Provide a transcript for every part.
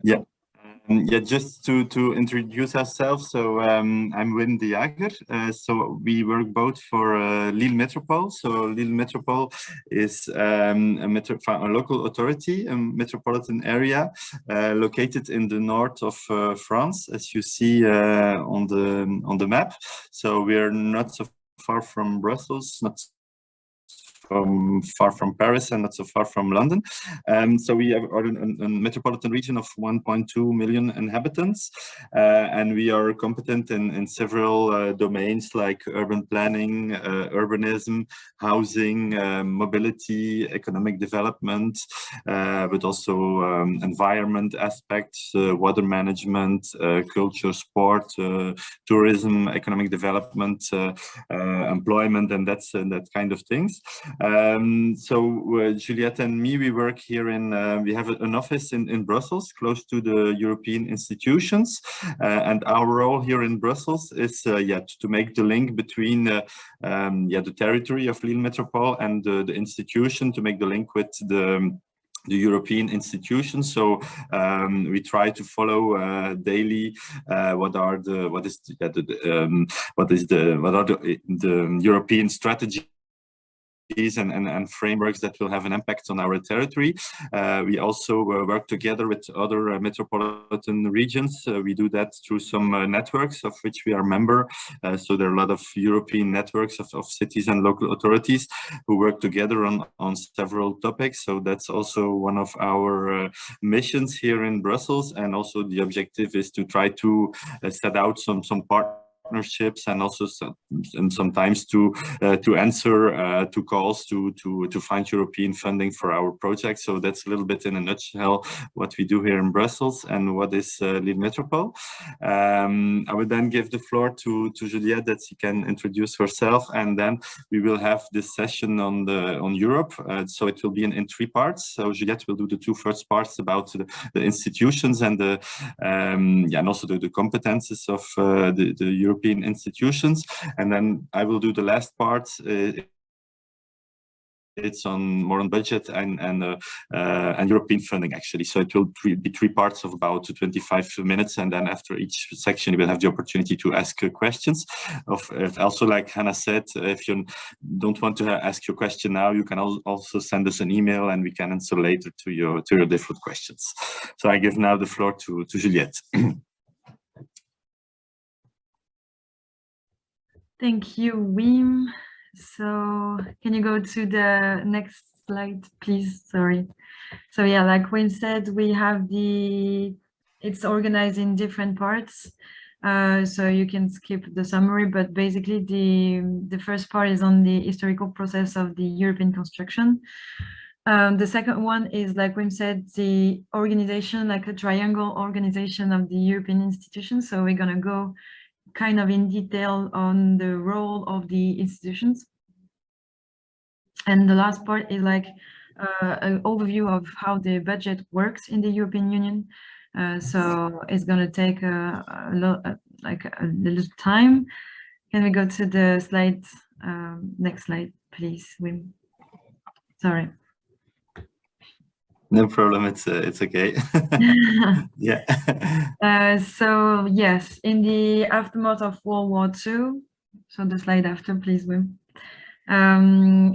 Yeah. Yeah, just to introduce ourselves. So I'm Wim de Jager. So we work both for Lille Metropole. So Lille Metropole is a local authority, a metropolitan area located in the north of France, as you see on the map. So we are not so far from Brussels, not far from Paris, and not so far from London. So we are a metropolitan region of 1.2 million inhabitants, and we are competent in several domains like urban planning, urbanism, housing, mobility, economic development, but also environment aspects, water management, culture, sport, tourism, economic development, employment, and that kind of things. So Juliette and me, we work here we have an office in Brussels, close to the European institutions, and our role here in Brussels is to make the link between the territory of Lille Metropole and the institution, to make the link with the European institutions. So we try to follow daily what are the European strategies and frameworks that will have an impact on our territory. We also work together with other metropolitan regions. We do that through some networks of which we are member. So there are a lot of European networks of cities and local authorities who work together on several topics. So that's also one of our missions here in Brussels. And also the objective is to try to set out some partnerships, and also sometimes to answer to calls to find European funding for our project. So that's a little bit in a nutshell what we do here in Brussels and what is Lille Metropole. I would then give the floor to Juliette, that she can introduce herself, and then we will have this session on Europe. So it will be in 3 parts. So Juliette will do the 2 first parts about the institutions and and also the competences of the European institutions, and then I will do the last part. It's more on budget and European funding, actually. So it will be 3 parts of about 25 minutes, and then after each section you will have the opportunity to ask questions. Also, like Hannah said, if you don't want to ask your question now, you can also send us an email, and we can answer later to your different questions. So I give now the floor to Juliette. Thank you, Wim. So can you go to the next slide, please? Sorry. So yeah, like Wim said, we have it's organized in different parts. So you can skip the summary, but basically the first part is on the historical process of the European construction. The second one is, like Wim said, the organization, like a triangle organization of the European institutions. So we're gonna go kind of in detail on the role of the institutions. And the last part is like an overview of how the budget works in the European Union. So it's going to take a little time. Can we go to the slides? Next slide, please, Wim. Sorry. No problem, it's okay. Yeah. So yes, in the aftermath of World War II, so the slide after, please, Wim.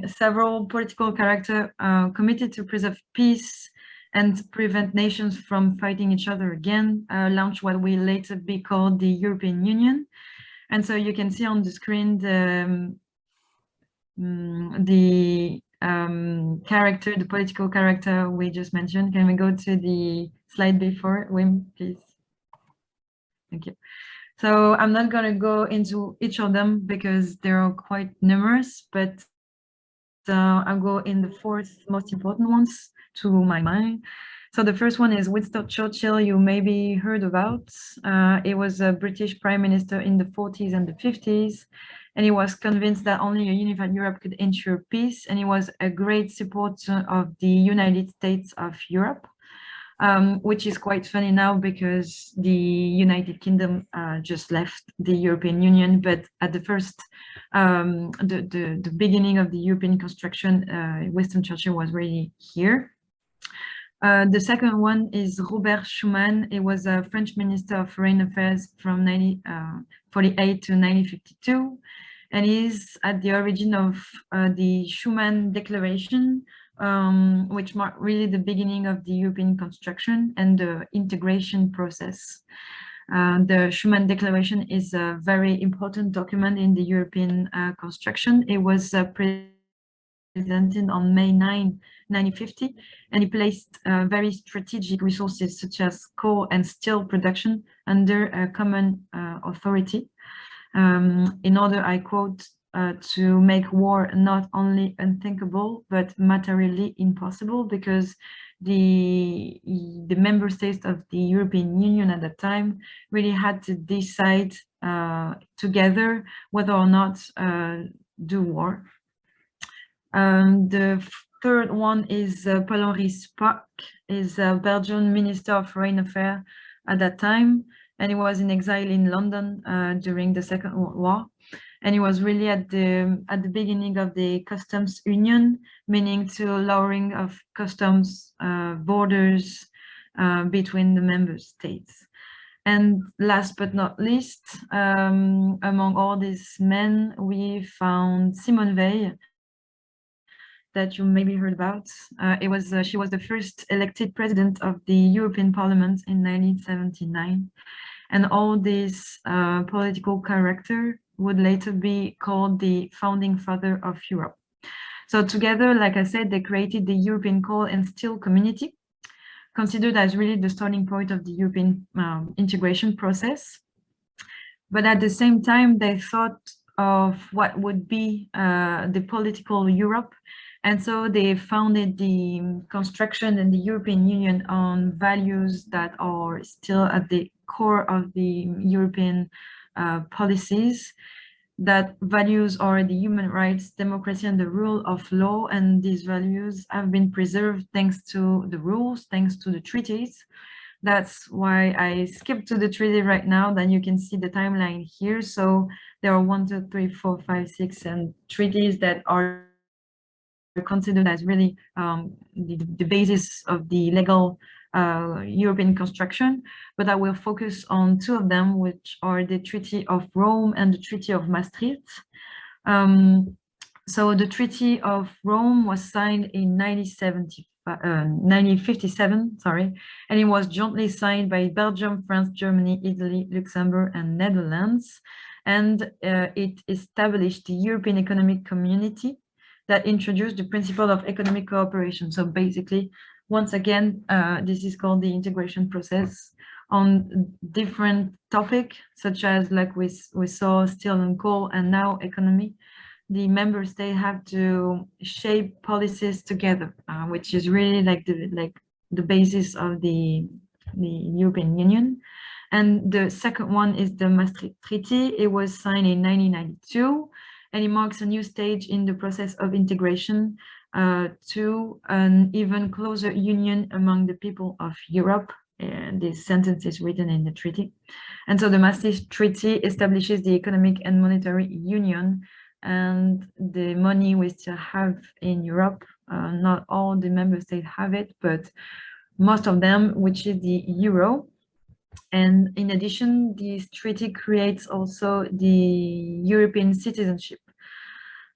Several political characters committed to preserve peace and prevent nations from fighting each other again, launched what will later be called the European Union. And so you can see on the screen the political character we just mentioned. Can we go to the slide before, Wim, please? Thank you. So I'm not going to go into each of them because they are quite numerous, but I'll go in the 4 most important ones to my mind. So the first one is Winston Churchill. You maybe heard about. He was a British Prime Minister in the 40s and the 50s. And he was convinced that only a unified Europe could ensure peace. And he was a great supporter of the United States of Europe, which is quite funny now because the United Kingdom just left the European Union. But at the first, the beginning of the European construction, Winston Churchill was really here. The second one is Robert Schuman. He was a French Minister of Foreign Affairs from 1948 to 1952, and he's at the origin of the Schuman Declaration, which marked really the beginning of the European construction and the integration process. The Schuman Declaration is a very important document in the European construction. It was presented on May 9, 1950, and it placed very strategic resources such as coal and steel production under a common authority in order, I quote, to make war not only unthinkable, but materially impossible, because the member states of the European Union at that time really had to decide together whether or not do war. The third one is Paul-Henri Spaak, is a Belgian Minister of Foreign Affairs at that time, and he was in exile in London during the Second World War. And he was really at the beginning of the customs union, meaning to lowering of customs borders between the member states. And last but not least, among all these men, we found Simone Veil, that you maybe heard about. She was the first elected president of the European Parliament in 1979. And all this political character would later be called the founding father of Europe. So together, like I said, they created the European Coal and Steel Community, considered as really the starting point of the European integration process. But at the same time, they thought of what would be the political Europe. And so they founded the construction and the European Union on values that are still at the core of the European policies. That values are the human rights, democracy, and the rule of law. And these values have been preserved thanks to the rules, thanks to the treaties. That's why I skipped to the treaty right now. Then you can see the timeline here. So there are 1, 2, 3, 4, 5, 6, and treaties that are considered as really the basis of the legal European construction, but I will focus on two of them, which are the Treaty of Rome and the Treaty of Maastricht. So the Treaty of Rome was signed in 1957, sorry, and it was jointly signed by Belgium, France, Germany, Italy, Luxembourg, and Netherlands. And it established the European Economic Community that introduced the principle of economic cooperation. So basically, once again, this is called the integration process on different topics, such as like we saw steel and coal, and now economy. The member states have to shape policies together, which is really like the basis of the European Union. And the second one is the Maastricht Treaty. It was signed in 1992, and it marks a new stage in the process of integration to an even closer union among the people of Europe. And this sentence is written in the treaty. And so the Maastricht Treaty establishes the economic and monetary union, and the money we still have in Europe. Not all the member states have it, but most of them, which is the euro. And in addition, this treaty creates also the European citizenship.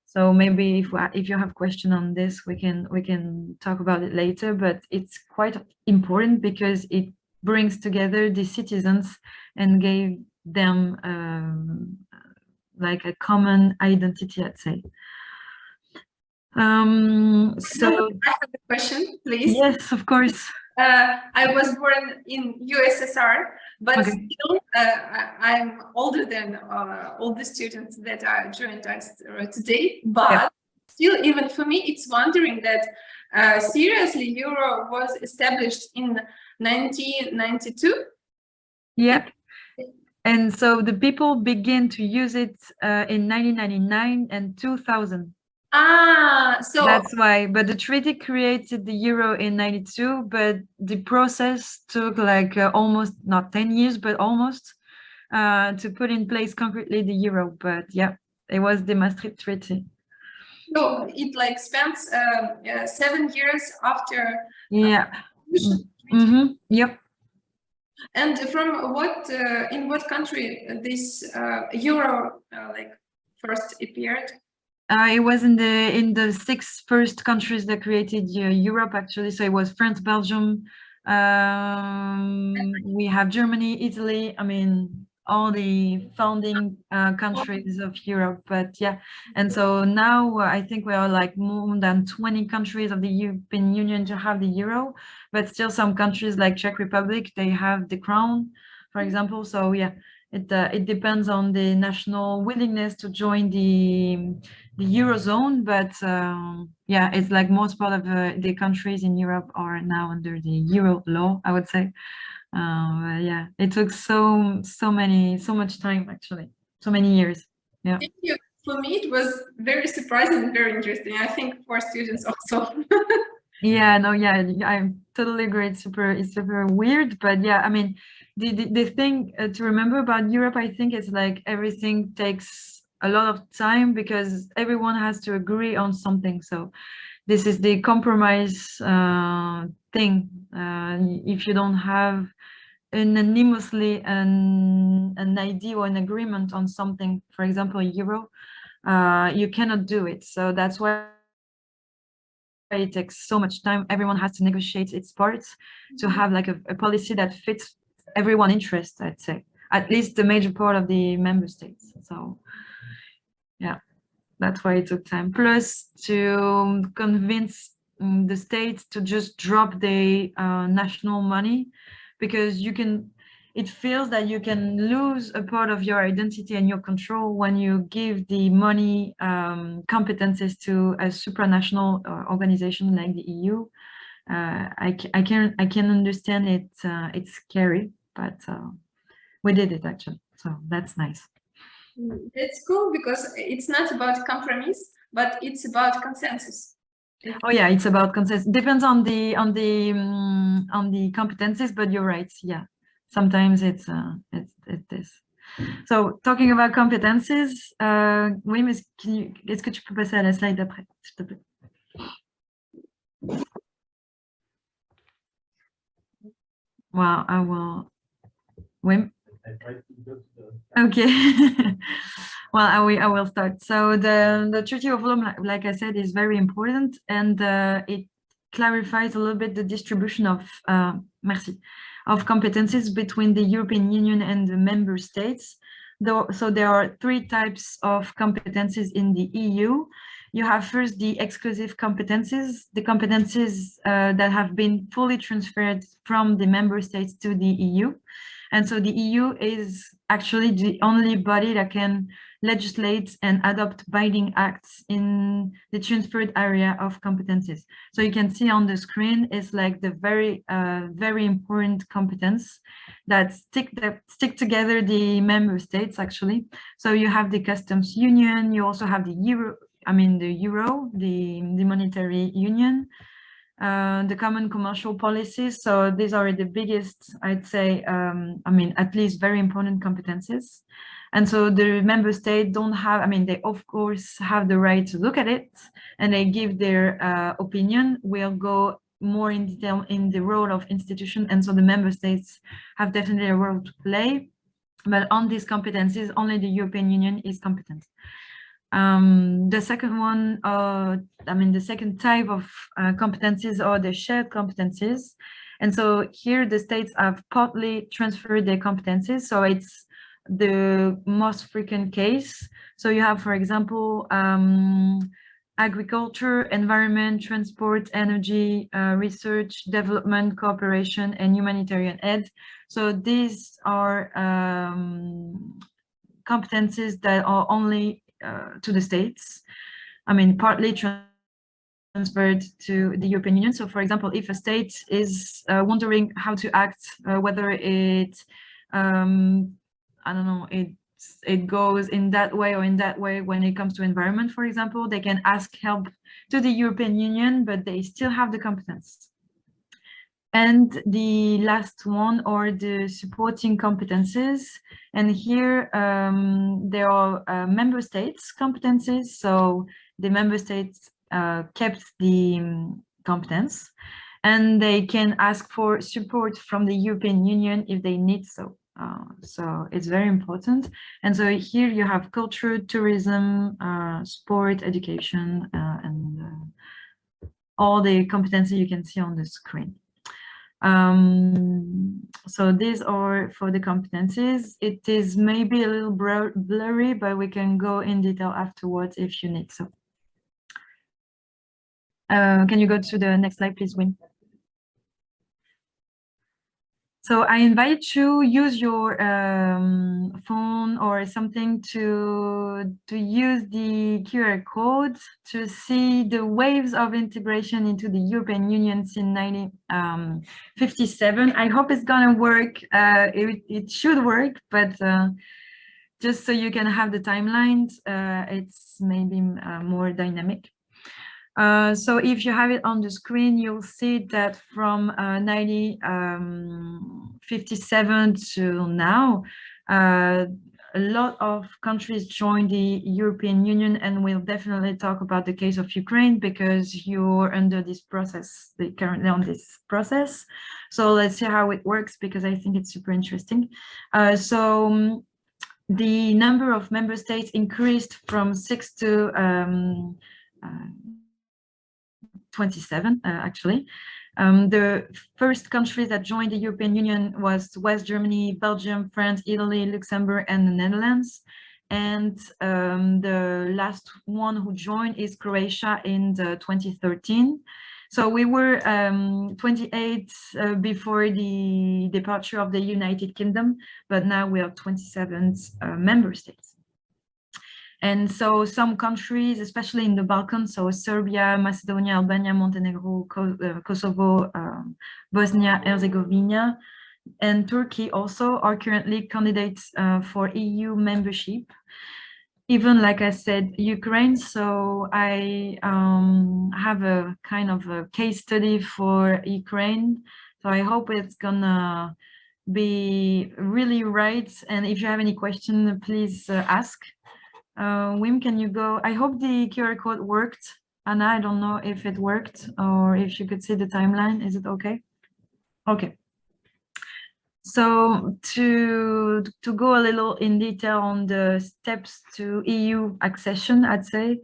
So maybe if you have question on this, we can talk about it later, but it's quite important because it brings together the citizens and gave them like a common identity, I'd say. So I have a question, please. Yes, of course. I was born in USSR, but Okay. still I'm older than all the students that are joined us today. But Yeah. still, even for me, it's wondering that seriously, Euro was established in 1992. Yeah. And so the people begin to use it in 1999 and 2000. Ah, so That's why, but the treaty created the euro in 92, but the process took like almost, not 10 years, but almost to put in place concretely the euro. But yeah, it was the Maastricht Treaty. it like spans 7 years after. Yeah. Yep. And from what, in what country this euro like first appeared? It was in the 6 first countries that created Europe, actually. So it was France, Belgium. We have Germany, Italy. I mean, all the founding countries of Europe. But yeah, and so now I think we are like more than 20 countries of the European Union to have the euro. But still, some countries like Czech Republic, they have the crown, for example. So yeah, it depends on the national willingness to join the Eurozone, but yeah, it's like most part of the countries in Europe are now under the Euro law, I would say. Yeah, it took so much time, actually, so many years. Yeah. Thank you. For me, it was very surprising and very interesting. I think for students also. Yeah, no, yeah, I totally agree. It's super weird, but yeah, I mean, the thing to remember about Europe, I think, is like everything takes a lot of time because everyone has to agree on something. So this is the compromise thing. If you don't have unanimously an idea or an agreement on something, for example, euro, you cannot do it. So that's why it takes so much time. Everyone has to negotiate its parts to have like a policy that fits everyone's interest, I'd say, at least the major part of the member states. So yeah, that's why it took time. Plus to convince the states to just drop the national money, because it feels that you can lose a part of your identity and your control when you give the money competences to a supranational organization like the EU. I can understand it. It's scary, but we did it actually, so that's nice. That's cool because it's not about compromise, but it's about consensus. Oh yeah, it's about consensus. Depends on the competencies, but you're right. Yeah, sometimes it is. So talking about competencies, oui, mais est-ce que tu peux passer à la slide d'après, s'il te plaît? Well, I will. Wim. Okay. Well, I will start. So the Treaty of Rome, like I said, is very important, and it clarifies a little bit the distribution of of competencies between the European Union and the member states. So there are 3 types of competencies in the EU. You have first the exclusive competencies, the competencies that have been fully transferred from the member states to the EU. And so the EU is actually the only body that can legislate and adopt binding acts in the transferred area of competencies. So you can see on the screen is like the very important competence that stick together the member states actually. So you have the customs union, you also have the euro, the monetary union, the common commercial policies. So these are the biggest, I'd say, at least very important competencies. And so the member states don't have, they of course have the right to look at it and they give their opinion. We'll go more in detail in the role of institution. And so the member states have definitely a role to play. But on these competencies, only the European Union is competent. The second one, the second type of competencies are the shared competencies. And so here the states have partly transferred their competencies. So it's the most frequent case. So you have, for example, agriculture, environment, transport, energy, research, development, cooperation, and humanitarian aid. So these are competencies that are only to the states, partly transferred to the European Union. So for example, if a state is wondering how to act, whether it, I don't know, it goes in that way or in that way when it comes to environment, for example, they can ask help to the European Union, but they still have the competence. And the last one are the supporting competences. And here there are member states competences. So the member states kept the competence. and they can ask for support from the European Union if they need so. So it's very important. And so here you have culture, tourism, sport, education, and all the competencies you can see on the screen. So these are for the competencies. It is maybe a little blurry, but we can go in detail afterwards if you need so. Can you go to the next slide, please, Wim? So I invite you use your phone or something to use the QR code to see the waves of integration into the European Union since 1957. I hope it's gonna work. It should work, but just so you can have the timelines, it's maybe more dynamic. So if you have it on the screen, you'll see that from 1957 to now, a lot of countries joined the European Union, and we'll definitely talk about the case of Ukraine because you're under this process, currently on this process. So let's see how it works because I think it's super interesting. The number of member states increased from 6 to 27, actually. The first countries that joined the European Union was West Germany, Belgium, France, Italy, Luxembourg, and the Netherlands. And the last one who joined is Croatia in 2013. So we were 28 before the departure of the United Kingdom, but now we are 27 member states. And so some countries, especially in the Balkans, so Serbia, Macedonia, Albania, Montenegro, Kosovo, Bosnia, Herzegovina, and Turkey also are currently candidates for EU membership. Even, like I said, Ukraine. So I have a kind of a case study for Ukraine. So I hope it's gonna be really right. And if you have any question, please ask. Wim, can you go? I hope the QR code worked. Anna, I don't know if it worked or if you could see the timeline. Is it okay? Okay. So to go a little in detail on the steps to EU accession, I'd say,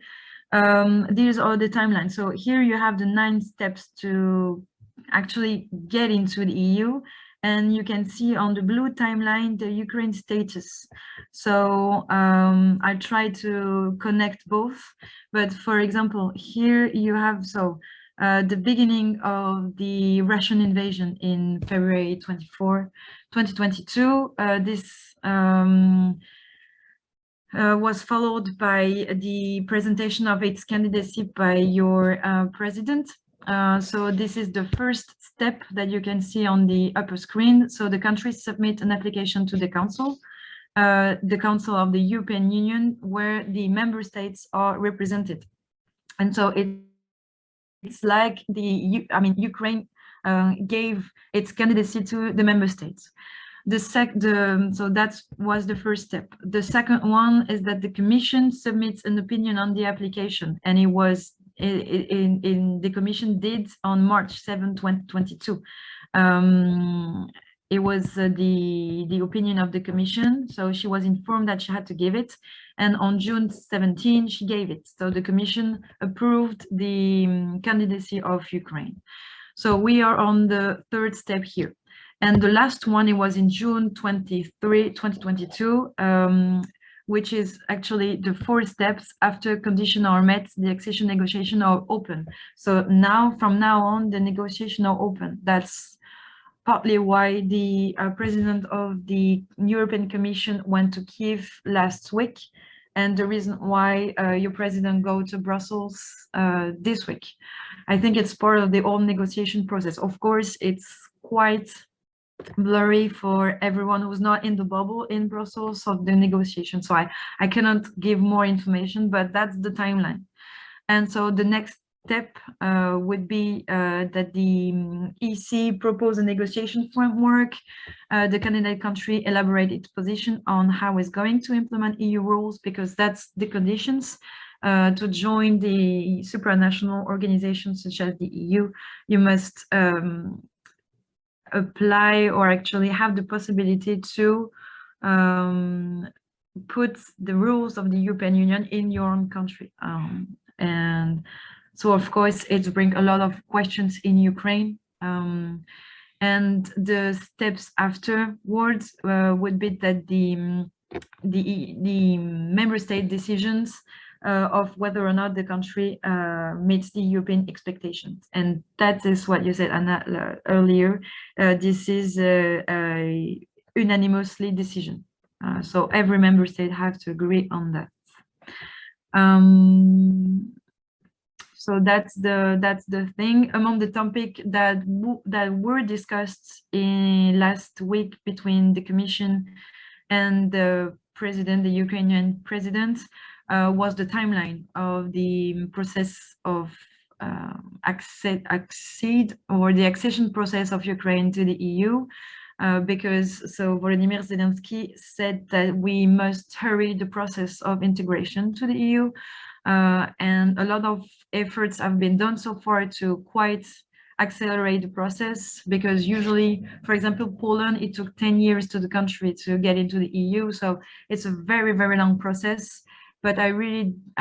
these are the timelines. So here you have the 9 steps to actually get into the EU. And you can see on the blue timeline, the Ukraine status. So I try to connect both, but for example, here you have, the beginning of the Russian invasion in February 24, 2022. This was followed by the presentation of its candidacy by your president. So this is the first step that you can see on the upper screen. So the countries submit an application to the Council of the European Union, where the member states are represented. And so it's like Ukraine gave its candidacy to the member states. So that was the first step. The second one is that the Commission submits an opinion on the application, and it was the Commission did on March 7, 2022. It was the opinion of the Commission, so she was informed that she had to give it, and on June 17 she gave it. So the Commission approved the candidacy of Ukraine. So we are on the third step here. And the last one, it was in June 23, 2022, which is actually the 4 steps after conditions are met, the accession negotiations are open. So now, from now on, the negotiations are open. That's partly why the president of the European Commission went to Kiev last week, and the reason why your president go to Brussels this week. I think it's part of the whole negotiation process. Of course, it's quite blurry for everyone who's not in the bubble in Brussels of the negotiation. So I cannot give more information, but that's the timeline. And so the next step would be that the EC propose a negotiation framework. The candidate country elaborate its position on how it's going to implement EU rules, because that's the conditions. to join the supranational organizations such as the EU, you must apply or actually have the possibility to put the rules of the European Union in your own country. And so, of course, it brings a lot of questions in Ukraine. And the steps afterwards would be that the member state decisions of whether or not the country meets the European expectations. And that is what you said, Anna, earlier. This is a unanimously decision. So every member state has to agree on that. So that's the thing. Among the topic that were discussed in last week between the Commission and the president, the Ukrainian president, was the timeline of the process of the accession process of Ukraine to the EU. Because Volodymyr Zelensky said that we must hurry the process of integration to the EU, and a lot of efforts have been done so far to quite accelerate the process, because usually, for example, Poland, it took 10 years to the country to get into the EU, so it's a very, very long process. But I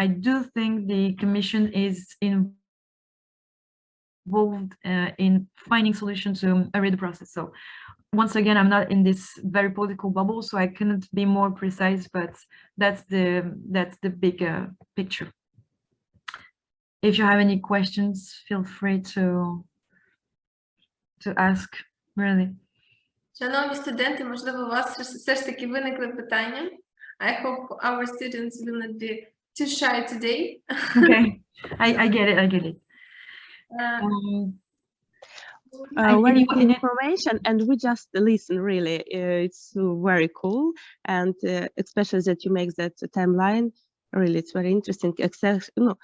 do think the Commission is involved in finding solutions to hurry the process. So once again, I'm not in this very political bubble, so I couldn't be more precise, but that's the big picture. If you have any questions, feel free to ask, really. Шановні студенти, можливо, у вас все ж таки виникли питання. I hope our students will not be too shy today. Okay, I get it. Very good information, and we just listen. Really, it's very cool, and especially that you make that timeline. Really, it's very interesting. Exceptionally,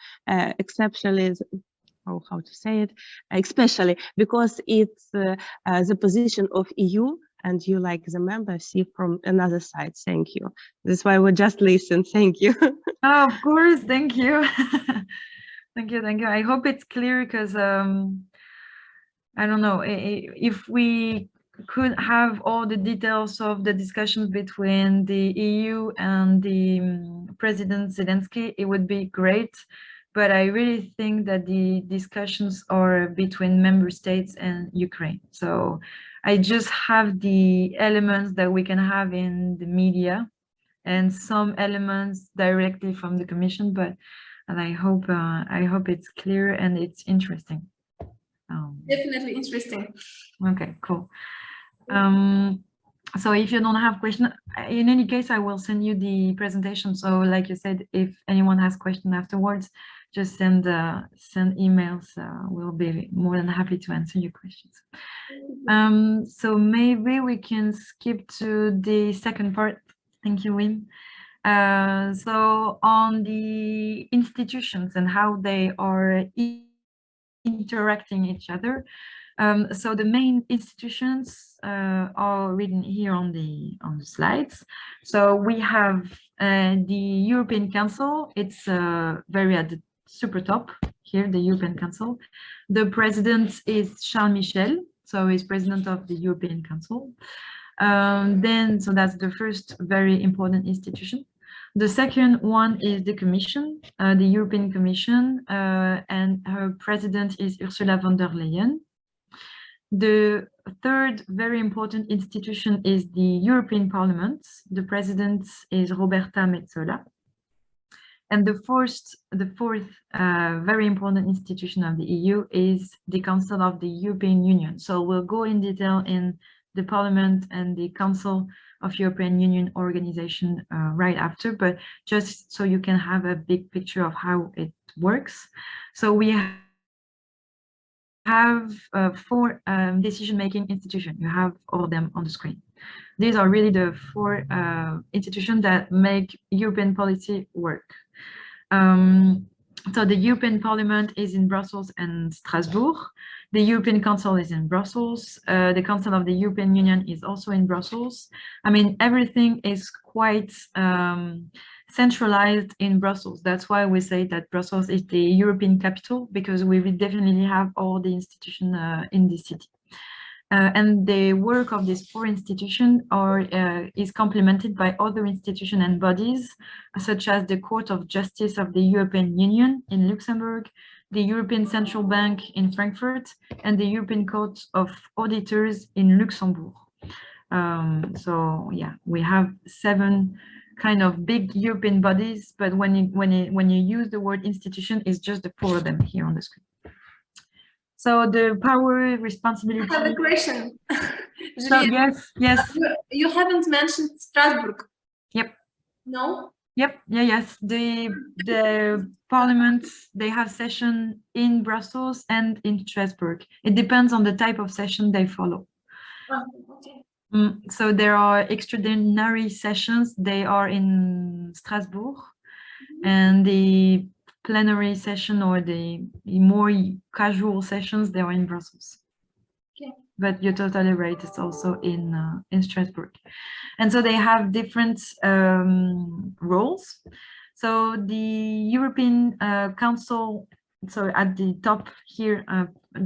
how to say it? Especially because it's the position of EU, and you, like the member, see from another side. Thank you. That's why we just listen. Thank you. Oh, of course, thank you. Thank you. I hope it's clear, because I don't know, if we could have all the details of the discussions between the EU and the President Zelensky, it would be great. But I really think that the discussions are between member states and Ukraine. So I just have the elements that we can have in the media and some elements directly from the Commission, and I hope it's clear and it's interesting. Definitely interesting. Okay, cool. So if you don't have questions, in any case, I will send you the presentation. So like you said, if anyone has questions afterwards, just send emails. We'll be more than happy to answer your questions. So maybe we can skip to the second part. Thank you, Wim. So on the institutions and how they are interacting each other. So the main institutions are written here on the slides. So we have the European Council. It's very at the super top here, the European Council. The president is Charles Michel, so he's president of the European Council. So that's the first very important institution. The second one is the Commission, the European Commission, and her president is Ursula von der Leyen. The third very important institution is the European Parliament. The president is Roberta Metsola. And the fourth very important institution of the EU is the Council of the European Union. So we'll go in detail in the Parliament and the Council of European Union organization right after, but just so you can have a big picture of how it works. So we have 4 decision-making institutions. You have all of them on the screen. These are really the 4 institutions that make European policy work. So the European Parliament is in Brussels and Strasbourg. The European Council is in Brussels. The Council of the European Union is also in Brussels. I mean, everything is quite centralized in Brussels. That's why we say that Brussels is the European capital, because we will definitely have all the institutions in the city. And the work of these 4 institutions is complemented by other institutions and bodies, such as the Court of Justice of the European Union in Luxembourg, the European Central Bank in Frankfurt, and the European Court of Auditors in Luxembourg. So yeah, we have 7 kind of big European bodies, but when you use the word institution, it's just the 4 of them here on the screen. So the power, responsibility. I have a question. So, Juliette, yes. you haven't mentioned Strasbourg. Yep. No? Yep. Yes. The parliament, they have session in Brussels and in Strasbourg. It depends on the type of session they follow. Oh, okay. So there are extraordinary sessions. They are in Strasbourg, and the plenary session or the more casual sessions, they are in Brussels. Okay. But you're totally right, it's also in Strasbourg. And so they have different roles. So the European Council, so at the top here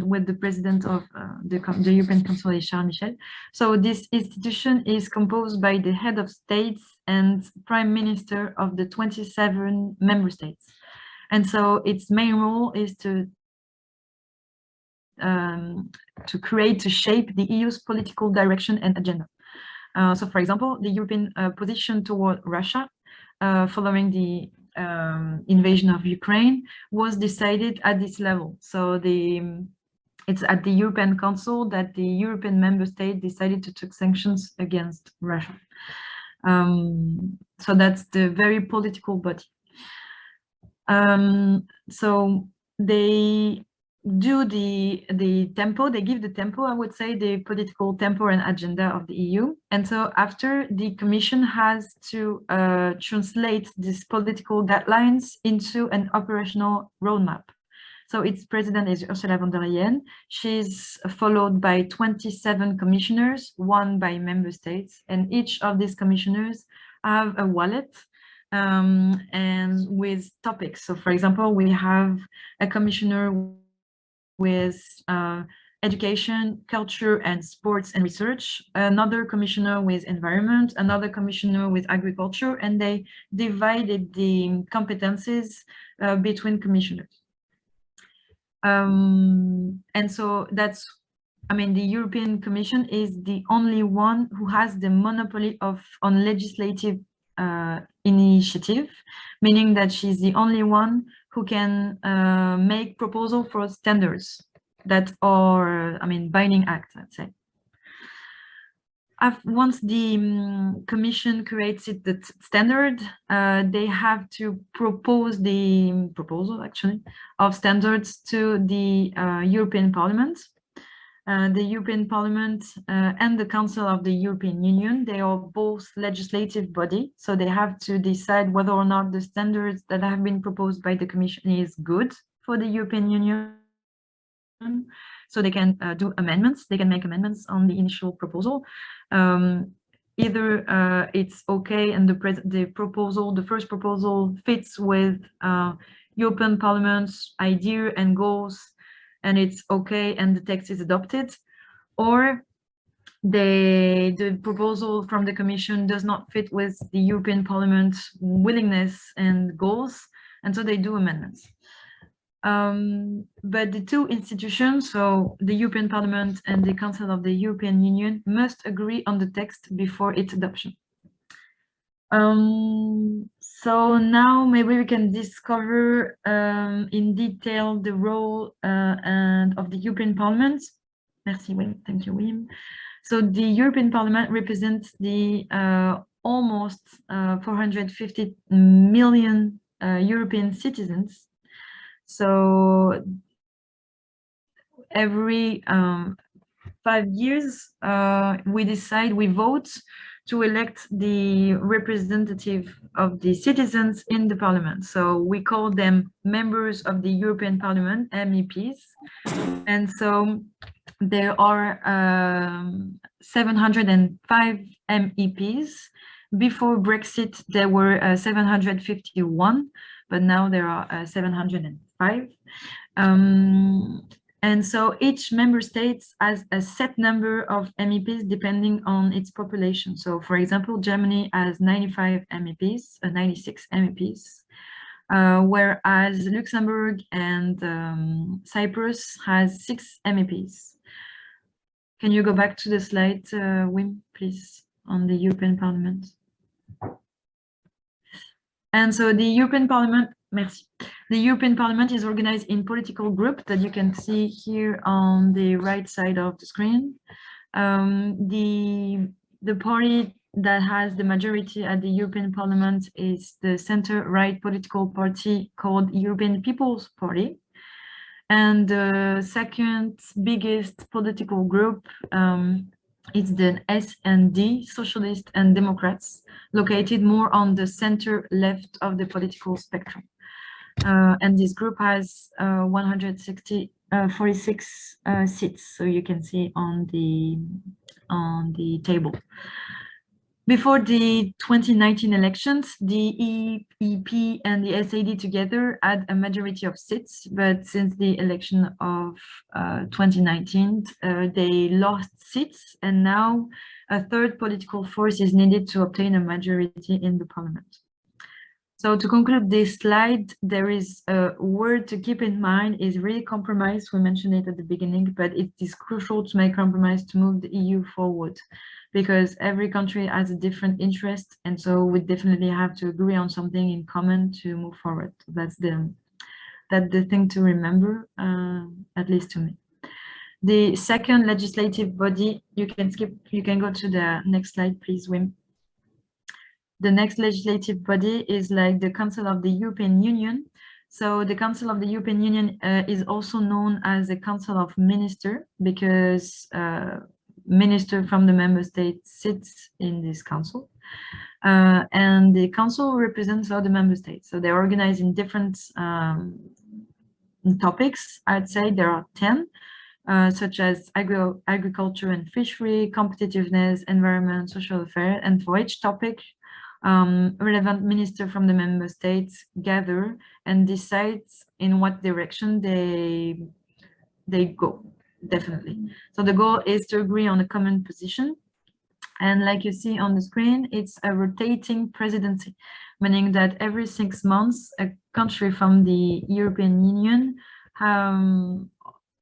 with the president of the European Council is Charles Michel. So this institution is composed by the head of states and prime minister of the 27 member states. And so its main role is to shape the EU's political direction and agenda. So, for example, the European position toward Russia following the invasion of Ukraine was decided at this level. So it's at the European Council that the European member state decided to take sanctions against Russia. So that's the very political body. So they do the tempo, they give the tempo, I would say, the political tempo and agenda of the EU. And so after, the Commission has to translate these political guidelines into an operational roadmap. So its president is Ursula von der Leyen. She's followed by 27 commissioners, 1 by member states, and each of these commissioners have a wallet and with topics. So for example, we have a commissioner with education, culture, and sports and research, another commissioner with environment, another commissioner with agriculture, and they divided the competencies between commissioners. And so that's, I mean, the European Commission is the only one who has the monopoly on legislative initiative, meaning that she's the only one who can make proposal for standards that are, I mean, binding acts, let's say. Once the Commission creates the standard, they have to propose the proposal, actually, of standards to the European Parliament. The European Parliament and the Council of the European Union, they are both legislative body, so they have to decide whether or not the standards that have been proposed by the Commission is good for the European Union. So they can do amendments, they can make amendments on the initial proposal. Either it's okay and the first proposal fits with European Parliament's idea and goals, and it's okay and the text is adopted, or the proposal from the Commission does not fit with the European Parliament's willingness and goals, and so they do amendments. But the 2 institutions, so the European Parliament and the Council of the European Union, must agree on the text before its adoption. So now maybe we can discover in detail the role of the European Parliament. Merci, Wim. Thank you, Wim. So the European Parliament represents the almost 450 million European citizens. So every 5 years, we vote to elect the representative of the citizens in the parliament. So we call them members of the European Parliament, MEPs. And so there are 705 MEPs, Before Brexit, there were 751, but now there are 705. And so each member state has a set number of MEPs depending on its population. So for example, Germany has 95 MEPs, 96 MEPs, whereas Luxembourg and Cyprus has 6 MEPs. Can you go back to the slide, Wim, please, on the European Parliament? And so the European Parliament, merci. The European Parliament is organized in political groups that you can see here on the right side of the screen. The party that has the majority at the European Parliament is the center-right political party called European People's Party. And the second biggest political group is the S&D, Socialists and Democrats, located more on the center left of the political spectrum. And this group has 46 seats, so you can see on the table. Before the 2019 elections, the EEP and the SAD together had a majority of seats, but since the election of 2019, they lost seats, and now a third political force is needed to obtain a majority in the parliament. So to conclude this slide, there is a word to keep in mind is really compromise. We mentioned it at the beginning, but it is crucial to make compromise to move the EU forward, because every country has a different interest, and so we definitely have to agree on something in common to move forward. That's the thing to remember, at least to me. The second legislative body, you can go to the next slide, please, Wim. The next legislative body is like the Council of the European Union. So the Council of the European Union is also known as the Council of Ministers, because minister from the member state sits in this council. And the council represents all the member states. So they're organized in different topics. I'd say there are 10, such as agriculture and fishery, competitiveness, environment, social affairs. And for each topic, relevant minister from the member states gather and decide in what direction they go, definitely. So the goal is to agree on a common position. And like you see on the screen, it's a rotating presidency, meaning that every 6 months, a country from the European Union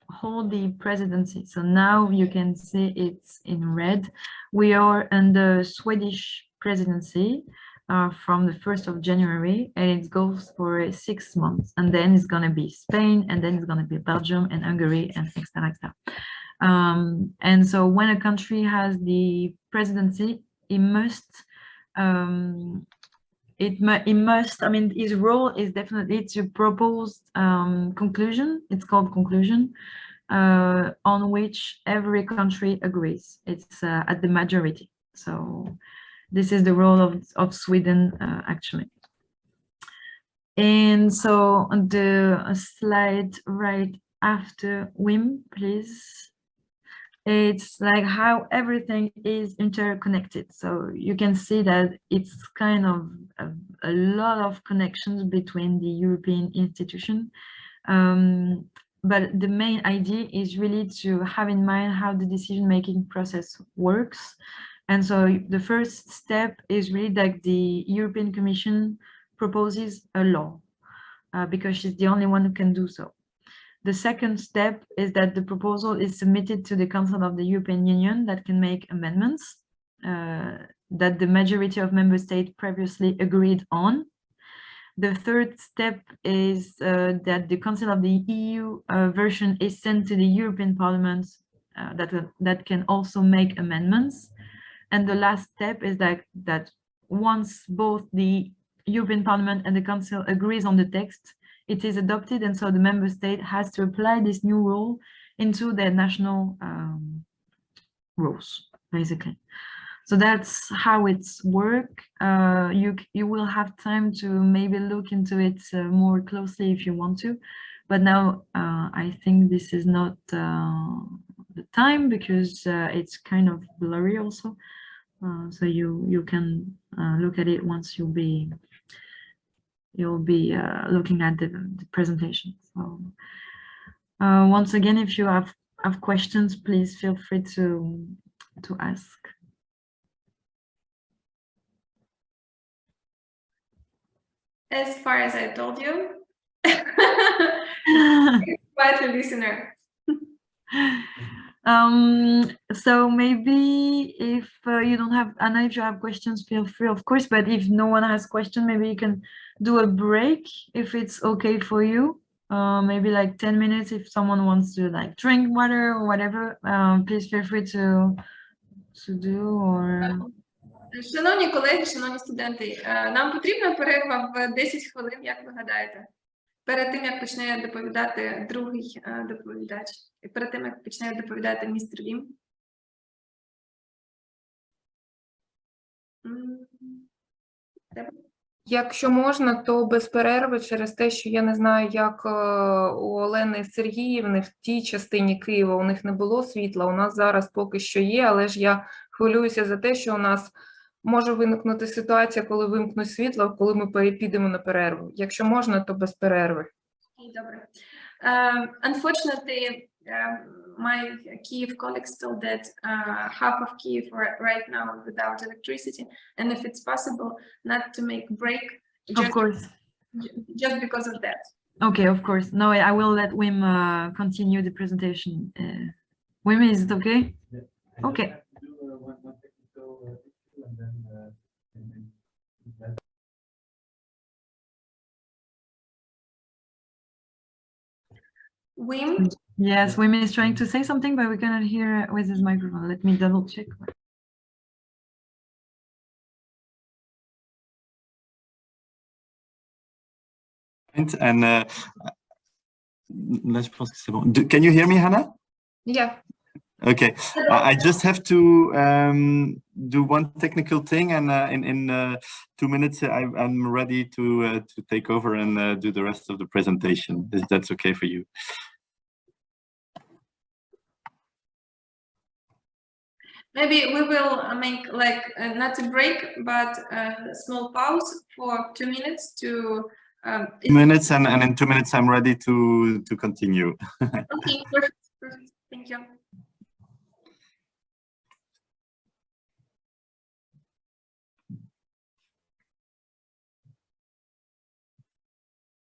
hold the presidency. So now you can see it's in red. We are under Swedish presidency from the 1st of January, and it goes for 6 months, and then it's going to be Spain, and then it's going to be Belgium and Hungary, and etc. And so when a country has the presidency, it must, I mean, his role is definitely to propose conclusion. It's called conclusion, on which every country agrees. It's at the majority. So this is the role of Sweden, actually. And so on the slide right after Wim, please. It's like how everything is interconnected. So you can see that it's kind of a lot of connections between the European institution. But the main idea is really to have in mind how the decision-making process works. And so the first step is really that the European Commission proposes a law, because she's the only one who can do so. The second step is that the proposal is submitted to the Council of the European Union that can make amendments that the majority of member states previously agreed on. The third step is that the Council of the EU version is sent to the European Parliament that can also make amendments. And the last step is that once both the European Parliament and the Council agrees on the text, it is adopted, and so the member state has to apply this new rule into their national rules, basically. So that's how it's work. You will have time to maybe look into it more closely if you want to, but now I think this is not the time, because it's kind of blurry also. so you can look at it once you'll be looking at the presentation. So once again, if you have questions, please feel free to ask. As far as I told you, quite a listener. So maybe if you don't have, Anna, if you have questions, feel free, of course, but if no one has questions, maybe you can do a break if it's okay for you. Maybe like 10 minutes if someone wants to like drink water or whatever. Please feel free to do or... Шановні колеги, шановні студенти, нам потрібна перерва в 10 хвилин, як ви гадаєте? Перед тим, як почне доповідати другий доповідач, і перед тим, як почне доповідати містер Вім. Якщо можна, то без перерви через те, що я не знаю, як у Олени Сергіївни в тій частині Києва у них не було світла, у нас зараз поки що є, але ж я хвилююся за те, що у нас може виникнути ситуація, коли вимкнуть світло, коли ми підемо на перерву. Якщо можна, то без перерви. Добре. Unfortunately, my Kyiv colleagues told that half of Kyiv right now without electricity, and if it's possible, not to make break. Of course. Just because of that. Okay, of course. No, I will let Wim continue the presentation. Wim, is it okay? Yeah. Okay. Wim? Yes, Wim is trying to say something, but we cannot hear with his microphone. Let me double check. And can you hear me, Hannah? Yeah. Okay, I just have to do one technical thing, and in 2 minutes I'm ready to take over and do the rest of the presentation. If that's okay for you. Maybe we will make like not a break, but a small pause for 2 minutes to. 2 minutes, and in 2 minutes I'm ready to continue. Okay, perfect. Thank you.